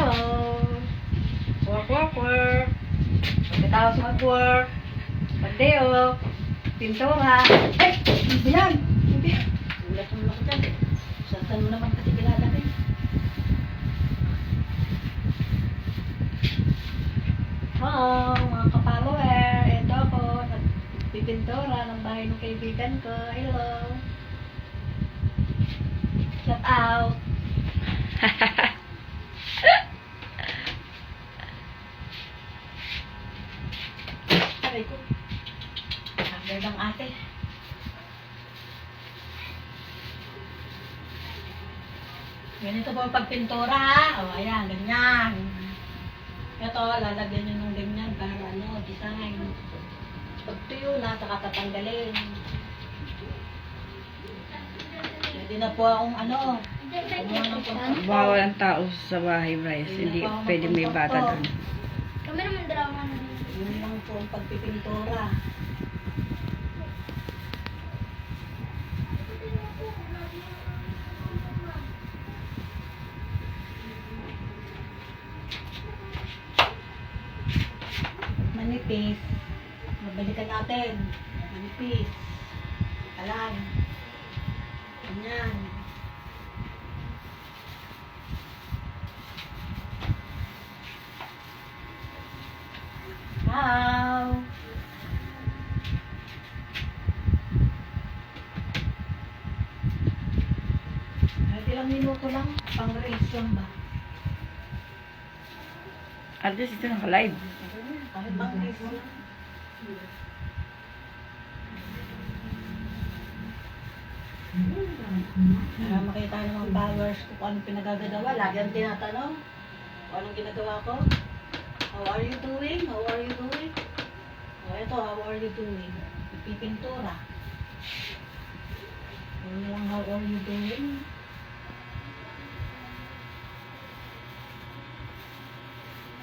Hello. Work. Pagkatapos mag-work. Pagdeo. Pintura. Ay! Ano ba yan? Hindi. Ulat mo na ko dyan. Saan mo naman kasi kinalagay? Hello, mga ka-follower. Ito ako. Nagpipintura ng bahay ng kaibigan ko. Hello. Shout out. Aray ko. Sabi ng ate. Ganito po ang pagpintura ha. O, ayan, ganyan. Ito, lalagyan nyo ng ganyan para design. Pag tuyo na, saka tatanggalin. Pwede na po akong Bawal ang tao sa bahay, Bryce. Hindi pwede may bata doon. Kami naman drama na. Yun lang po ang pagpipintura. Manipis. Mabalikan natin. Manipis. Alam. Ganyan. Wow! Ilang minuto lang, pang-race lang ba? At least ito naka-live. Kahit pang-race lang. Para makita ng mga followers ko kung anong pinagagagawa. Lagi ang tinatanong kung anong ginagawa ko. How are you doing? How are you doing? O ito, how are you doing? Ipipintura. Ano lang, how are you doing?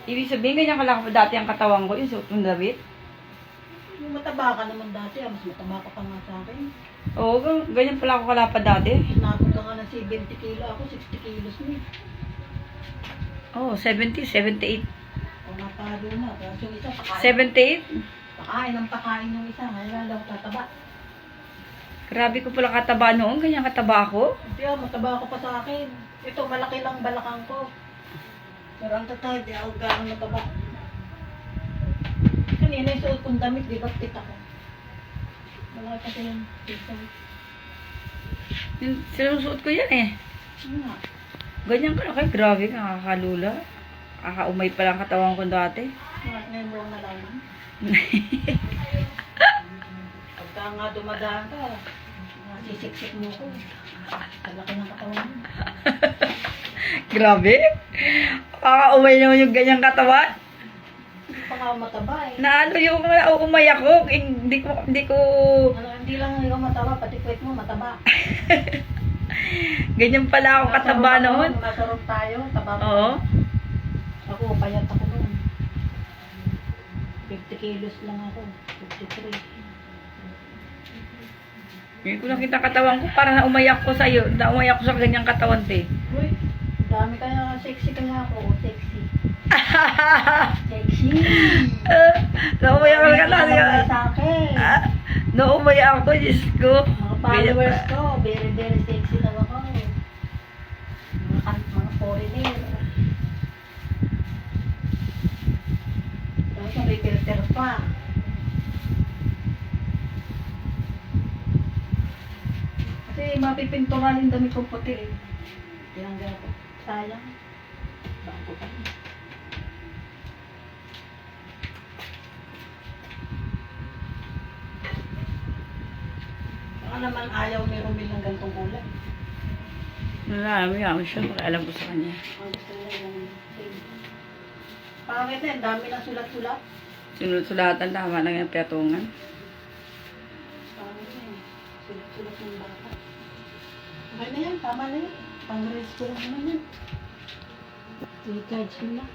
Ibig sabihin, ganyan ka lang pa dati ang katawan ko, yung suot mong damit. Yung mataba ka naman dati, mas mataba ka pa nga sa akin. Oo, ganyan pala ako kalapad dati. Nabot ka nga ng 70 kilo, ako 60 kilos mo. Oo, 70, 78. O napalo na, tapos yung isa pakain. 78? Pakain ang pakain yung isa, ngayon lang tataba. Grabe ko pala kataba noon, ganyan kataba ako. Hindi mataba ako pa sa akin. Ito, malaki lang balakang ko. Pero ang tatay, di ako gano'ng mataba. Kanina yung suot kong damit, di ba fit ako? Malaki kasi yung t-shirt. Sinusuot ko yan eh. Ano nga? Ganyan ka na kayo, grabe, nakakalula. Kakaumay pa lang katawan ko dati. Ngayon mo lang nalaman. Pagka nga dumadaan ka, sisiksik mo ko. Kalaki ng katawan mo. Grabe. Kakaumay naman yung ganyang katawan. Hindi pa nga mataba eh. Naano yung umay ako, hindi ko Hindi lang yung mataba, pati kwet mo mataba. ganyan pala ako kataba noon. Masarap tayo, taba pa. Oo. Ako, payat ako noon. 50 kilos lang ako. 53. Ngayon ko nakita katawan ko, parang naumayak ko sa'yo. Naumayak ko sa ganyang katawan, te. Uy, dami kaya, sexy kaya ako. Sexy. Sexy. Naumayak ka na. Sa akin. Naumayak ako, Diyos ko. Mga followers ko, very, very sexy daw ako. Mga foreigner. Tapos may filter pa. Kasi mapipintura rin dami kong puti eh. Tinanggal ko. Sayang. Bako pa. Baka naman ayaw ni Romil ng gantong kulay. Wala, may siyempre alam ko sa kanya. Ang gusto nila yung pink. Pangit na, dami ng sulat-sulat. Sunod-sulatan, tama lang yung piyatungan. Pangit na eh. Sulat-sulat ng bata. Okay na yan, tama na yan. Pang-raise ko lang naman yan. I-charge mo na.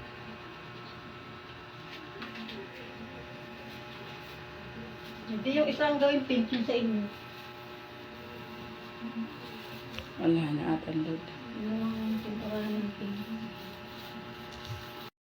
Hindi yung isang gawin pink yun sa inyo. Wala na atan load. Yung pinturahan ng pink.